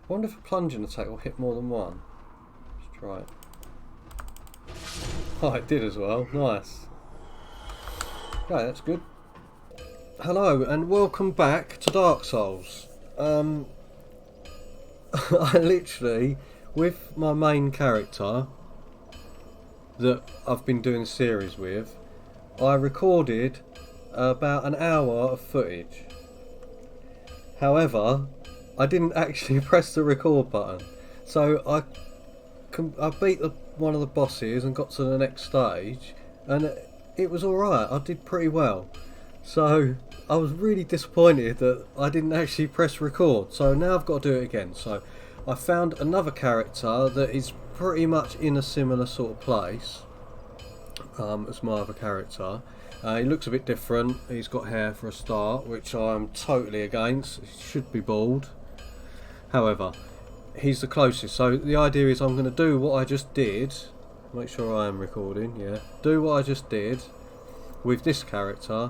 wonder if a plunging attack will hit more than one. Let's try it. Oh, it did as well. Nice. Okay, that's good. Hello and welcome back to Dark Souls. I literally, with my main character that I've been doing a series with, I recorded about an hour of footage. However, I didn't actually press the record button, so I beat one of the bosses and got to the next stage, and it was alright. I did pretty well. So I was really disappointed that I didn't actually press record. So now I've got to do it again. So I found another character that is pretty much in a similar sort of place as my other character. He looks a bit different. He's got hair for a start, which I'm totally against. He should be bald. However, he's the closest. So the idea is I'm going to do what I just did. Make sure I am recording, yeah. Do what I just did with this character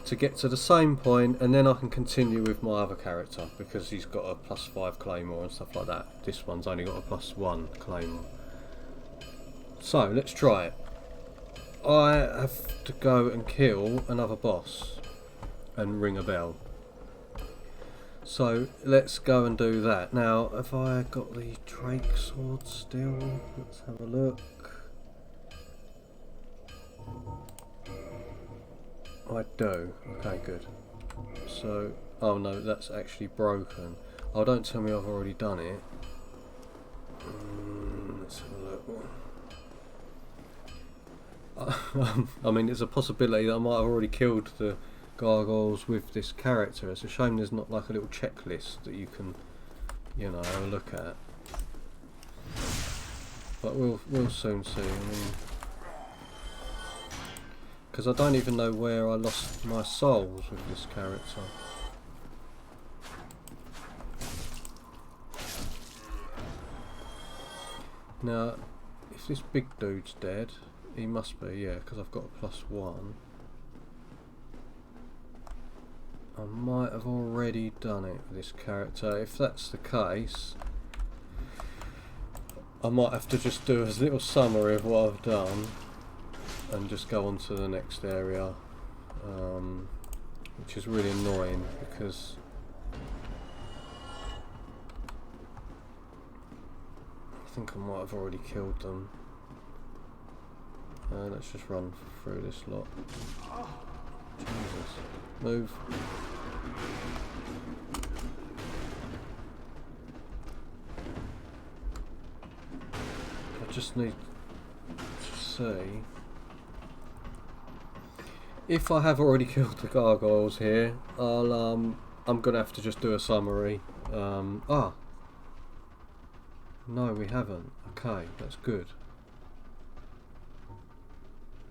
to get to the same point, and then I can continue with my other character because he's got a +5 claymore and stuff like that. This one's only got a +1 claymore. So let's try it. I have to go and kill another boss and ring a bell. So let's go and do that. Now, have I got the Drake sword still? Let's have a look. I do. Okay, good. So, oh no, that's actually broken. Oh, don't tell me I've already done it. Let's have a look. I mean, there's a possibility that I might have already killed the gargoyles with this character. It's a shame there's not like a little checklist that you can, you know, have a look at. But we'll soon see. I mean, because I don't even know where I lost my souls with this character. Now, if this big dude's dead, he must be, yeah, because I've got a +1. I might have already done it with this character. If that's the case, I might have to just do a little summary of what I've done and just go on to the next area, which is really annoying because I think I might have already killed them. Let's just run through this lot. Jesus. Move. I just need to see if I have already killed the gargoyles here. I'm gonna have to just do a summary. No, we haven't. Okay, that's good.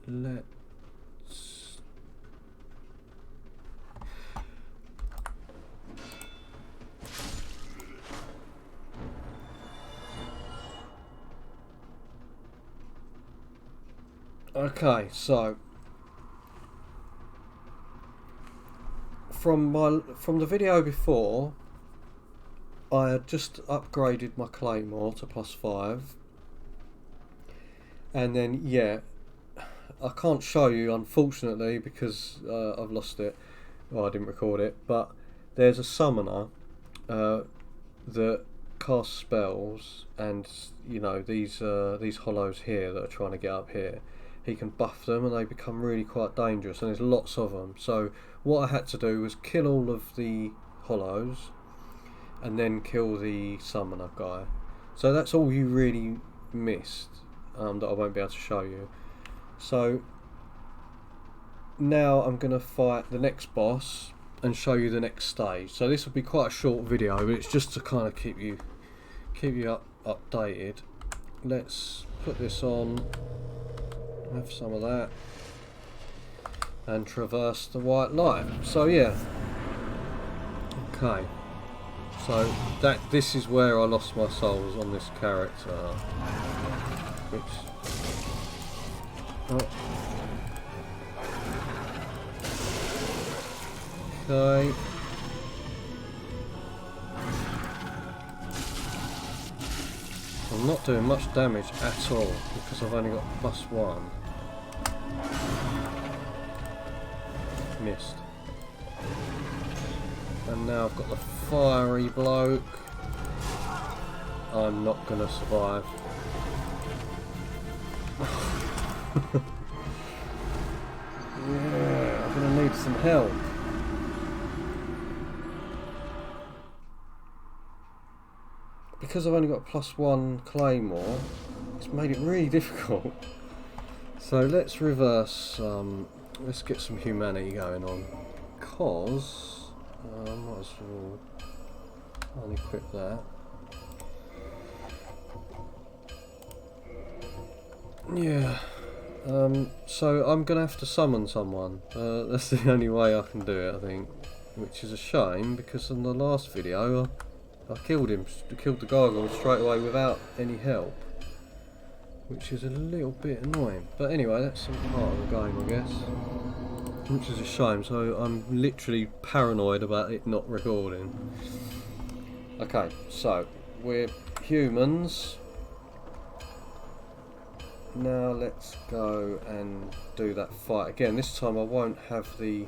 Let's... Okay, so from the video before, I had just upgraded my claymore to +5, and then yeah, I can't show you unfortunately because I've lost it. Well, I didn't record it, but there's a summoner that casts spells, and you know these hollows here that are trying to get up here. He can buff them and they become really quite dangerous, and there's lots of them. So what I had to do was kill all of the hollows and then kill the summoner guy. So that's all you really missed, that I won't be able to show you. So now I'm going to fight the next boss and show you the next stage. So this will be quite a short video, but it's just to kind of keep you updated. Let's put this on, have some of that, and traverse the white light. So yeah, okay. So this is where I lost my souls on this character, which okay. I'm not doing much damage at all because I've only got +1. Missed. And now I've got the fiery bloke. I'm not gonna survive. Yeah, I'm gonna need some help. Because I've only got +1 claymore, it's made it really difficult. So let's reverse, let's get some humanity going on. Cause, might as well unequip that. Yeah, so I'm going to have to summon someone. That's the only way I can do it, I think. Which is a shame, because in the last video I killed him, killed the gargoyle straight away without any help. Which is a little bit annoying. But anyway, that's all part of the game, I guess. Which is a shame, so I'm literally paranoid about it not recording. Okay, so we're humans. Now let's go and do that fight again. This time I won't have the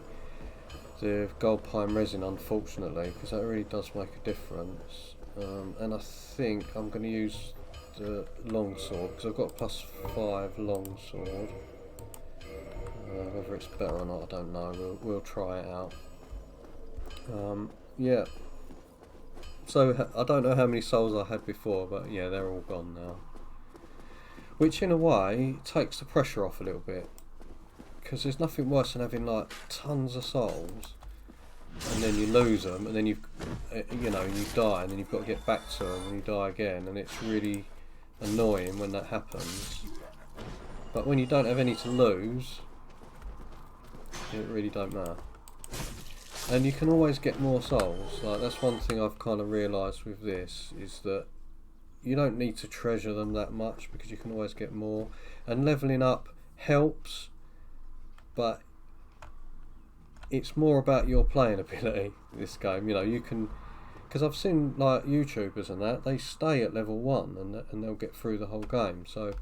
gold pine resin, unfortunately, because that really does make a difference. And I think I'm going to use the longsword because I've got a +5 longsword. Whether it's better or not, I don't know. We'll try it out. Yeah. So I don't know how many souls I had before, but yeah, they're all gone now. Which in a way takes the pressure off a little bit, because there's nothing worse than having like tons of souls and then you lose them and then you die and then you've got to get back to them and you die again, and it's really annoying when that happens. But when you don't have any to lose, it really don't matter. And you can always get more souls. Like, that's one thing I've kind of realised with this, is that you don't need to treasure them that much because you can always get more. And levelling up helps, but it's more about your playing ability, this game. You know, you can, because I've seen like YouTubers and that, they stay at level 1 and they'll get through the whole game. So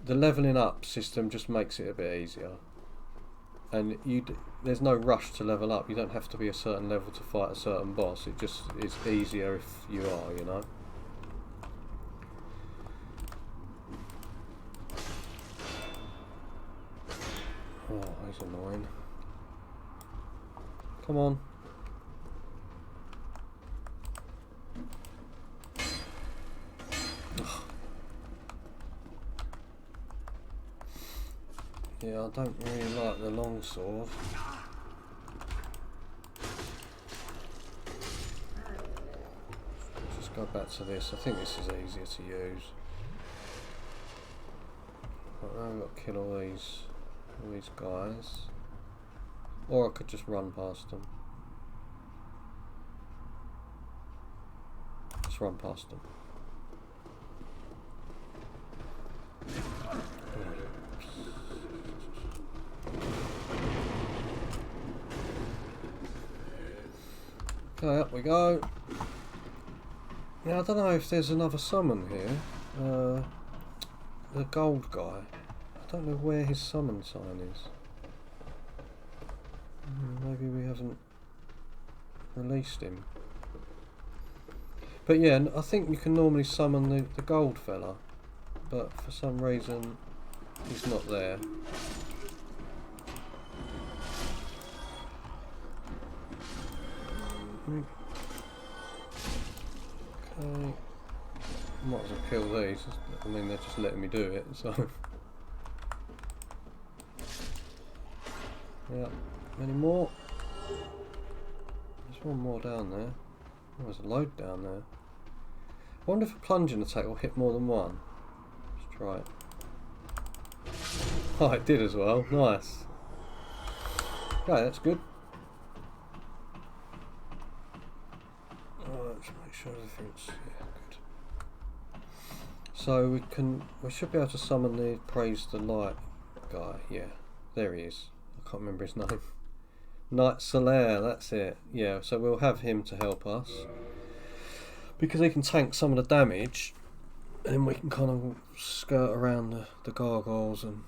the levelling up system just makes it a bit easier. And there's no rush to level up. You don't have to be a certain level to fight a certain boss. It just is easier if you are, you know. Oh, that's annoying. Come on. Yeah, I don't really like the longsword. Just go back to this. I think this is easier to use. But now I've got to kill all these guys. Or I could just run past them. Just run past them. Okay, up we go. Now, I don't know if there's another summon here. The gold guy. I don't know where his summon sign is. Maybe we haven't released him. But yeah, I think you can normally summon the gold fella. But for some reason, he's not there. Okay. Might as well kill these. I mean, they're just letting me do it, so. Yeah. Any more? There's one more down there. Oh, there's a load down there. I wonder if a plunging attack will hit more than one. Let's try it. Oh, it did as well. Nice. Okay, that's good. Let's make sure everything's good. So we should be able to summon the Praise the Light guy. Yeah, there he is. I can't remember his name. Knight Solaire, that's it. Yeah, so we'll have him to help us. because he can tank some of the damage, and then we can kind of skirt around the gargoyles and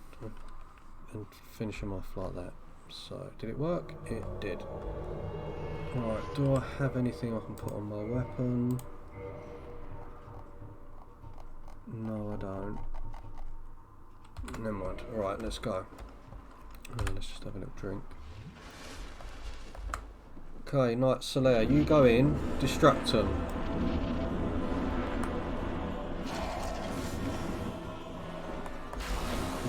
finish them off like that. So, did it work? It did. Right, do I have anything I can put on my weapon? No, I don't. Never mind. Alright, let's go. Let's just have a little drink. Okay, Knight Solaire, you go in, distract them.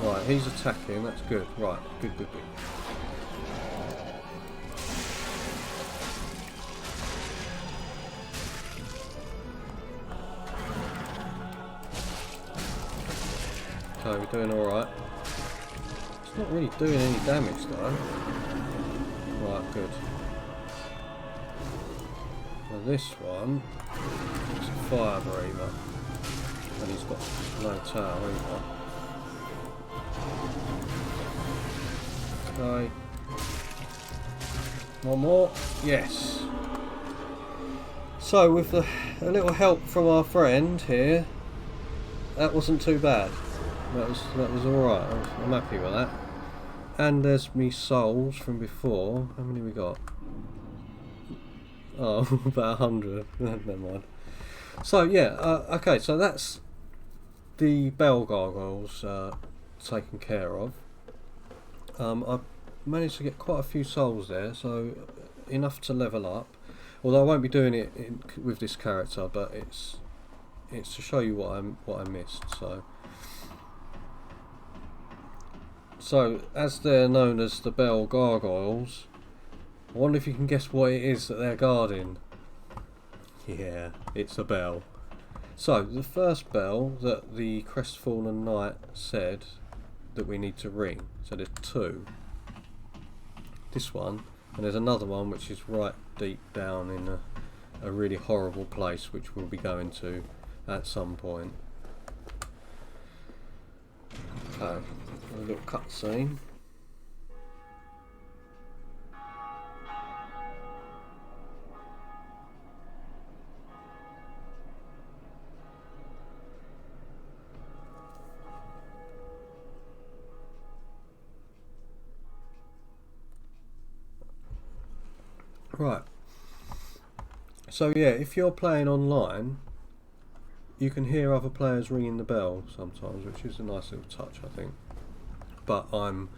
Right, he's attacking, that's good. Right, good. Okay, we're doing alright. It's not really doing any damage though. Right, good. Now this one is a fire breather. And he's got no tail either. Okay. One more. Yes. So with a little help from our friend here, that wasn't too bad. That was alright. I'm happy with that. And there's me souls from before. How many we got? Oh, about 100. Never mind. So yeah, okay. So that's the bell gargoyles taken care of. I've managed to get quite a few souls there, so enough to level up. Although I won't be doing it with this character, but it's to show you what I missed. So as they're known as the bell gargoyles, I wonder if you can guess what it is that they're guarding. Yeah, it's a bell. So the first bell that the crestfallen knight said that we need to ring. So there's two. This one, and there's another one which is right deep down in a really horrible place, which we'll be going to at some point. Okay, a little cutscene. Right. So yeah, if you're playing online, you can hear other players ringing the bell sometimes, which is a nice little touch, I think. But I'm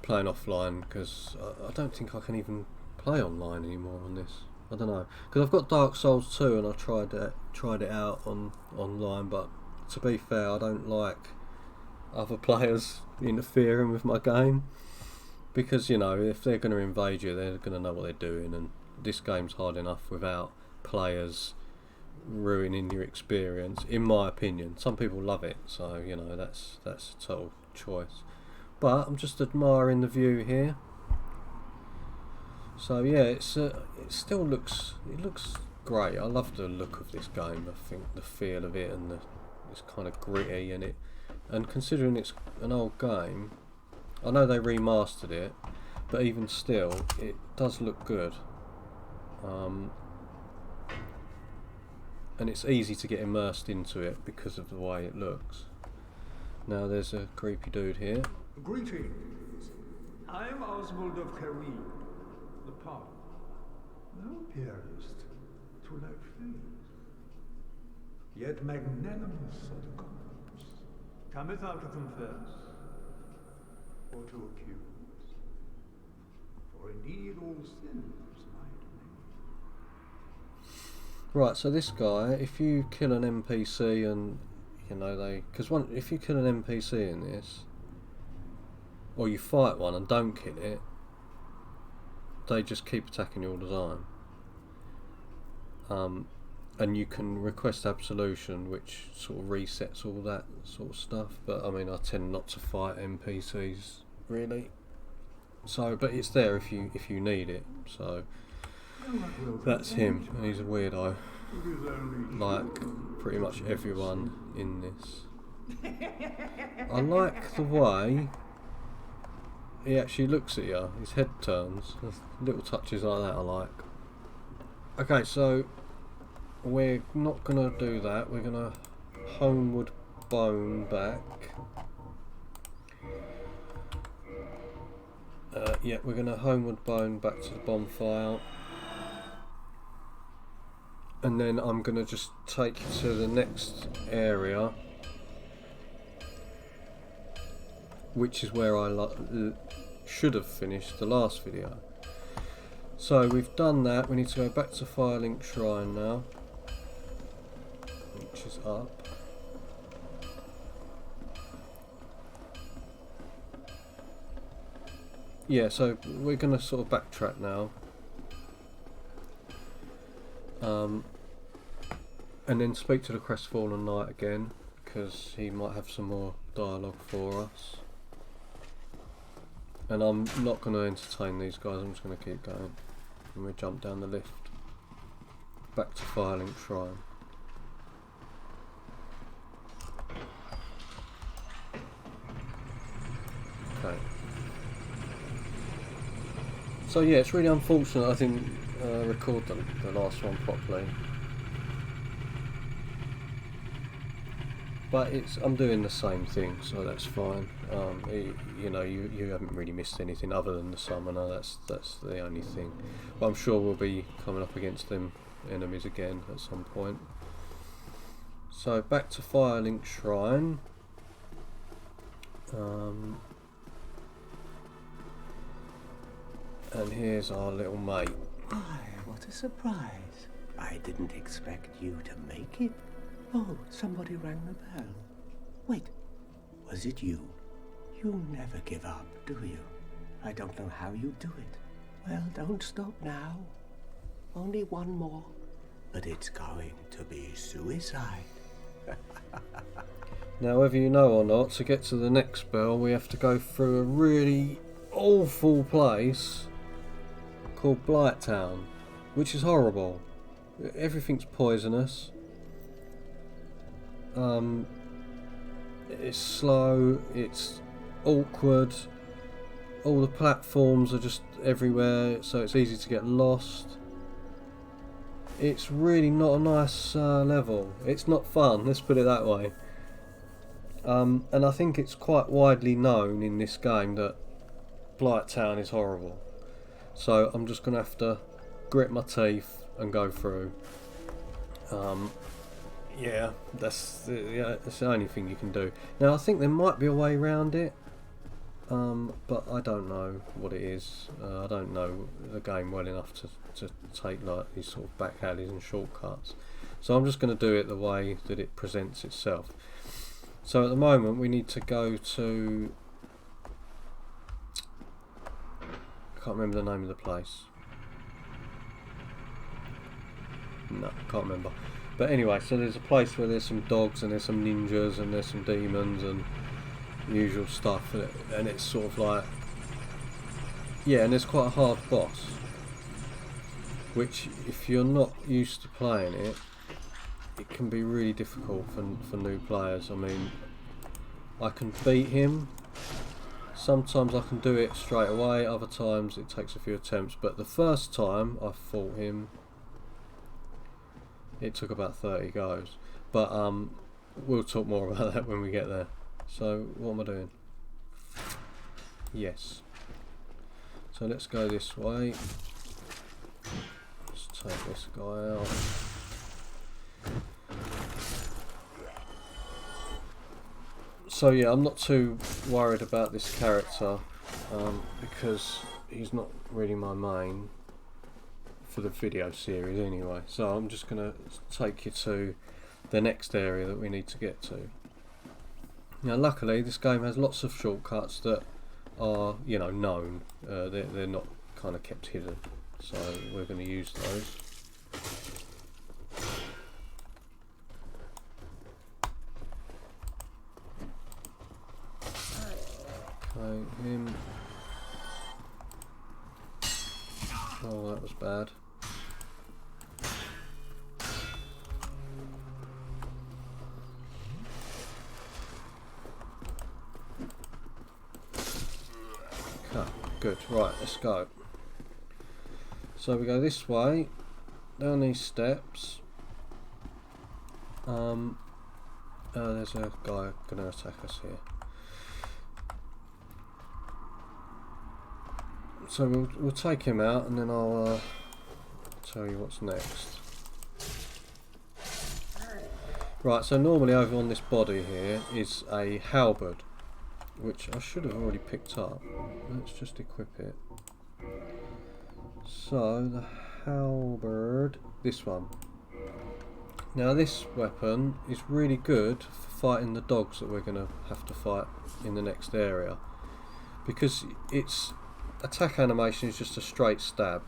playing offline because I don't think I can even play online anymore on this. I don't know, because I've got Dark Souls 2 and I tried it out online, but to be fair, I don't like other players interfering with my game, because you know, if they're going to invade you, they're going to know what they're doing, and this game's hard enough without players ruining your experience, in my opinion. Some people love it, so you know, that's a total choice. But I'm just admiring the view here. So yeah, it still looks great. I love the look of this game. I think the feel of it, and it's kind of gritty, and considering it's an old game, I know they remastered it, but even still, it does look good. And it's easy to get immersed into it because of the way it looks. Now there's a creepy dude here. Greetings. I'm Oswald of Careem, the Pond. Thou appearest to lack faith, yet magnanimous at gods. Cometh thou to confess, or to accuse? For indeed all sins might be. Right, so this guy, if you kill an NPC and you know if you kill an NPC in this, or you fight one and don't kill it, they just keep attacking you all the time. And you can request absolution, which sort of resets all that sort of stuff. But I mean, I tend not to fight NPCs really. So, but it's there if you need it. So that's him, and he's a weirdo, like pretty much everyone in this. I like the way he actually looks at you. His head turns. There's little touches like that I like. Okay, so we're not going to do that. We're going to homeward bone back. Yeah, we're going to homeward bone back to the bonfire. And then I'm going to just take you to the next area, which is where I should have finished the last video. So we've done that. We need to go back to Firelink Shrine now, which is up. Yeah, so we're going to sort of backtrack now. And then speak to the Crestfallen Knight again, because he might have some more dialogue for us. And I'm not going to entertain these guys, I'm just going to keep going. And we jump down the lift. Back to Firelink Shrine. Okay. So yeah, it's really unfortunate I didn't record the last one properly. But I'm doing the same thing, so that's fine. You know, you haven't really missed anything other than the summoner. That's the only thing. But I'm sure we'll be coming up against them enemies again at some point. So back to Firelink Shrine. And here's our little mate. Why, what a surprise. I didn't expect you to make it. Oh, somebody rang the bell. Wait, was it you? You never give up, do you? I don't know how you do it. Well, don't stop now. Only one more. But it's going to be suicide. Now, whether you know or not, to get to the next bell, we have to go through a really awful place called Blighttown, which is horrible. Everything's poisonous. It's slow, it's awkward, all the platforms are just everywhere, so it's easy to get lost. It's really not a nice level. It's not fun, let's put it that way. And I think it's quite widely known in this game that Blighttown is horrible. So I'm just going to have to grit my teeth and go through. Yeah, that's the only thing you can do. Now I think there might be a way around it, but I don't know what it is. I don't know the game well enough to take like these sort of back alleys and shortcuts. So I'm just going to do it the way that it presents itself. So at the moment we need to go to... I can't remember the name of the place. No, can't remember. But anyway, so there's a place where there's some dogs and there's some ninjas and there's some demons and usual stuff, and it's sort of like, yeah, and there's quite a hard boss, which if you're not used to playing it, it can be really difficult for new players. I mean, I can beat him, sometimes I can do it straight away, other times it takes a few attempts, but the first time I fought him, it took about 30 goes, but we'll talk more about that when we get there. So what am I doing? Yes. So let's go this way. Let's take this guy out. So yeah, I'm not too worried about this character because he's not really my main for the video series anyway, so I'm just going to take you to the next area that we need to get to. Now luckily this game has lots of shortcuts that are, you know, known. They're not kind of kept hidden, so we're going to use those. Okay, him. Oh, that was bad. Okay, good. Right, let's go. So we go this way, down these steps, There's a guy gonna attack us here. So we'll take him out, and then I'll tell you what's next. Right, so normally over on this body here is a halberd, which I should have already picked up. Let's just equip it. So the halberd, this one. Now this weapon is really good for fighting the dogs that we're going to have to fight in the next area, because its attack animation is just a straight stab,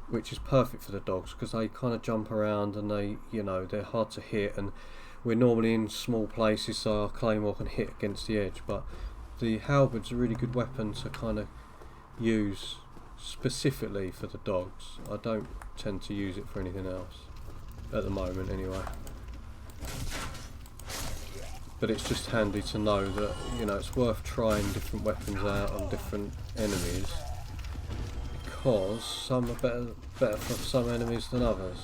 which is perfect for the dogs because they kind of jump around and they, you know, they're hard to hit, and we're normally in small places so our claymore can hit against the edge, but the halberd's a really good weapon to kind of use specifically for the dogs. I don't tend to use it for anything else at the moment anyway, but it's just handy to know that, you know, it's worth trying different weapons out on different enemies, because some are better for some enemies than others.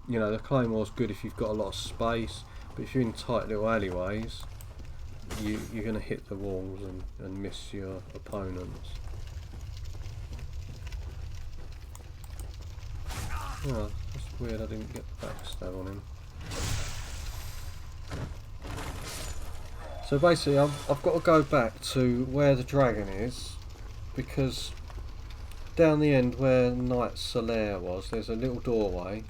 You know, the claymore's good if you've got a lot of space, but if you're in tight little alleyways, you're going to hit the walls and miss your opponents. Oh, that's weird, I didn't get the backstab on him. So basically I've got to go back to where the dragon is, because down the end where Knight Solaire was, there's a little doorway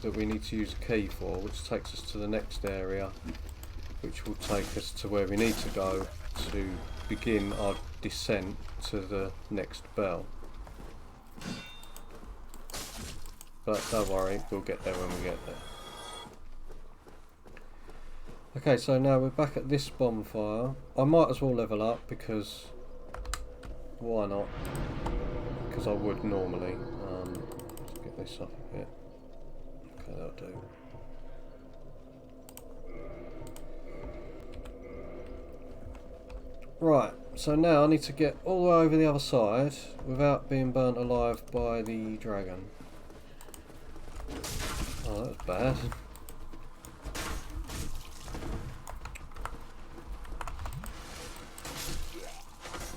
that we need to use a key for, which takes us to the next area, which will take us to where we need to go to begin our descent to the next bell. But don't worry, we'll get there when we get there. Okay, so now we're back at this bonfire. I might as well level up, because why not? Because I would normally. Let's get this up a bit. Okay, that'll do. Right, so now I need to get all the way over the other side without being burnt alive by the dragon. Oh, that was bad.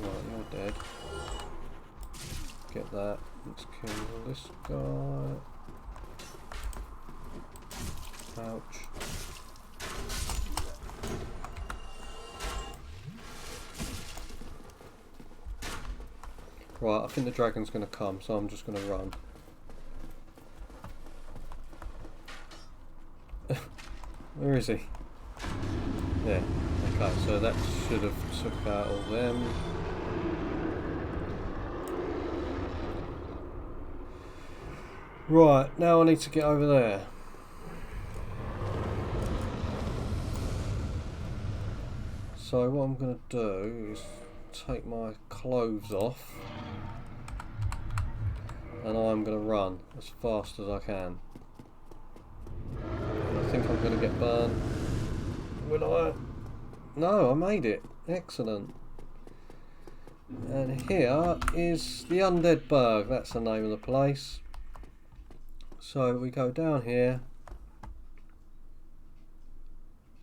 Right, you're dead. Get that. Let's kill this guy. Ouch. Right, I think the dragon's going to come, so I'm just going to run. Where is he? There. Okay, so that should have took out all them. Right, now I need to get over there. So what I'm going to do is take my clothes off, and I'm going to run as fast as I can. And I think I'm going to get burned. Will I? No, I made it. Excellent. And here is the Undead Burg. That's the name of the place. So we go down here.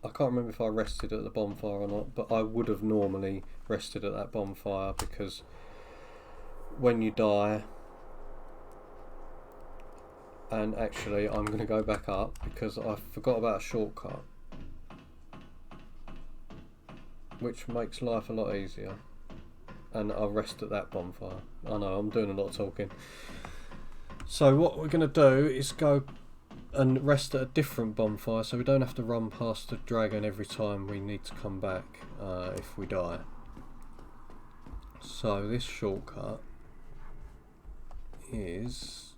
I can't remember if I rested at the bonfire or not, but I would have normally rested at that bonfire, because when you die, and actually I'm going to go back up because I forgot about a shortcut, which makes life a lot easier, and I'll rest at that bonfire. I know, I'm doing a lot of talking. So what we're going to do is go and rest at a different bonfire, so we don't have to run past the dragon every time we need to come back if we die. So this shortcut is...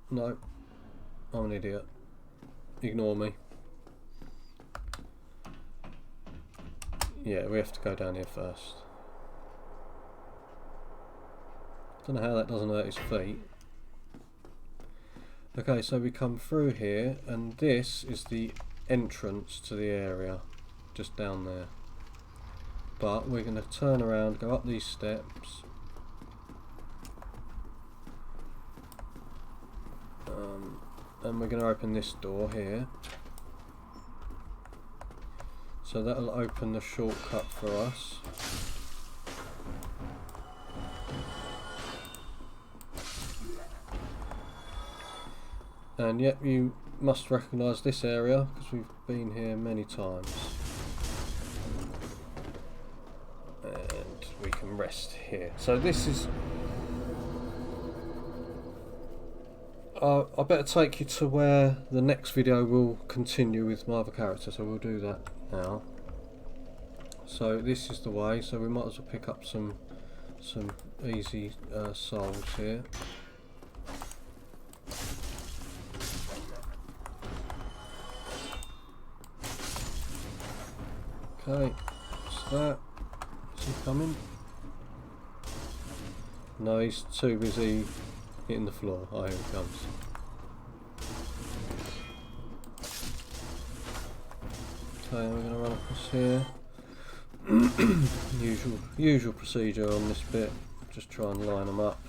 No, I'm an idiot. Ignore me. Yeah, we have to go down here first. Don't know how that doesn't hurt his feet. Okay, so we come through here, and this is the entrance to the area, just down there. But we're going to turn around, go up these steps. and we're going to open this door here. So that'll open the shortcut for us. And yep, you must recognise this area because we've been here many times. And we can rest here. So this is... I better take you to where the next video will continue with my other character, so we'll do that now. So this is the way, so we might as well pick up some easy souls here. Okay, what's that? Is he coming? No, he's too busy hitting the floor. Oh, here he comes. Okay, we're going to run across here. usual procedure on this bit. Just try and line them up.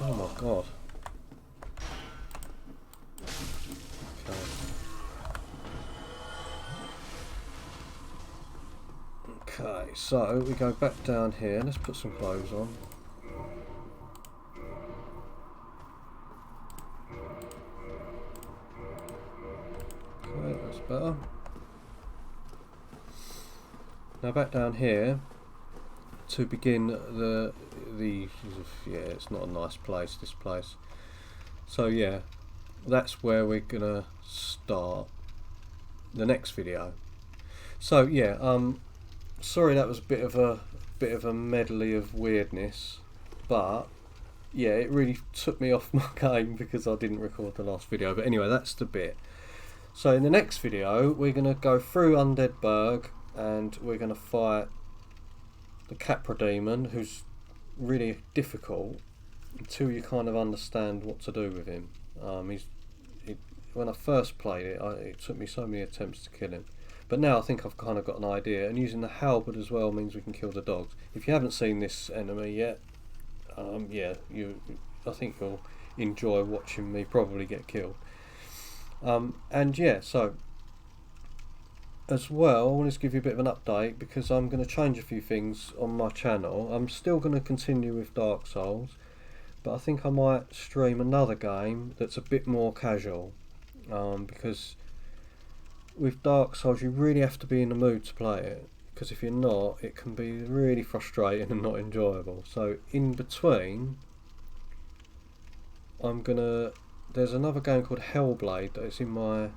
Oh my god. Okay, so we go back down here. Let's put some clothes on. Okay, that's better. Now back down here to begin the yeah, it's not a nice place, this place. So yeah, that's where we're gonna start the next video. So yeah, sorry that was a bit of a medley of weirdness, but yeah, it really took me off my game because I didn't record the last video. But anyway, that's the bit. So in the next video we're going to go through Undead Burg and we're going to fight the Capra Demon, who's really difficult until you kind of understand what to do with him. When I first played it, it took me so many attempts to kill him. But now I think I've kind of got an idea, and using the halberd as well means we can kill the dogs. If you haven't seen this enemy yet, yeah, I think you'll enjoy watching me probably get killed. And yeah, so as well, I wanted to give you a bit of an update because I'm going to change a few things on my channel. I'm still going to continue with Dark Souls, but I think I might stream another game that's a bit more casual, because with Dark Souls you really have to be in the mood to play it, because if you're not, it can be really frustrating and not enjoyable. So in between, there's another game called Hellblade that is in my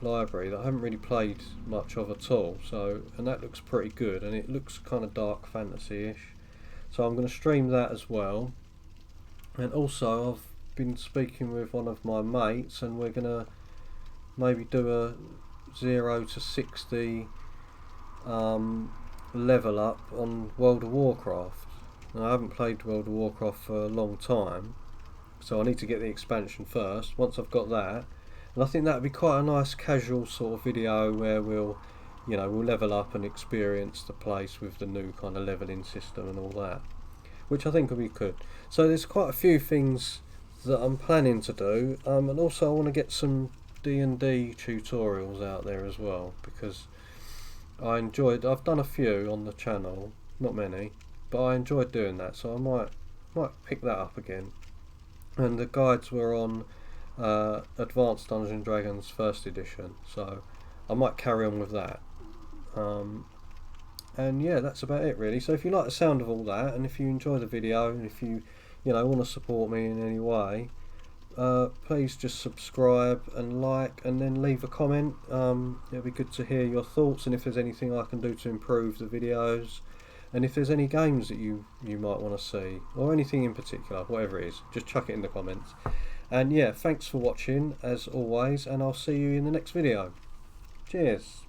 library that I haven't really played much of at all, and that looks pretty good, and it looks kind of dark fantasy-ish, so I'm going to stream that as well. And also I've been speaking with one of my mates, and we're going to maybe do a 0 to 60 level up on World of Warcraft. Now, I haven't played World of Warcraft for a long time, so I need to get the expansion first. Once I've got that, and I think that would be quite a nice casual sort of video where we'll level up and experience the place with the new kind of leveling system and all that, which I think will be good. So there's quite a few things that I'm planning to do, and also I want to get some D&D tutorials out there as well, because I've done a few on the channel, not many, but I enjoyed doing that, so I might pick that up again. And the guides were on Advanced Dungeons and Dragons 1st edition, so I might carry on with that. And yeah, that's about it really. So if you like the sound of all that, and if you enjoy the video, and if you want to support me in any way, please just subscribe and like, and then leave a comment. It'll be good to hear your thoughts, and if there's anything I can do to improve the videos, and if there's any games that you might want to see, or anything in particular, whatever it is, just chuck it in the comments. And yeah, thanks for watching as always, and I'll see you in the next video. Cheers.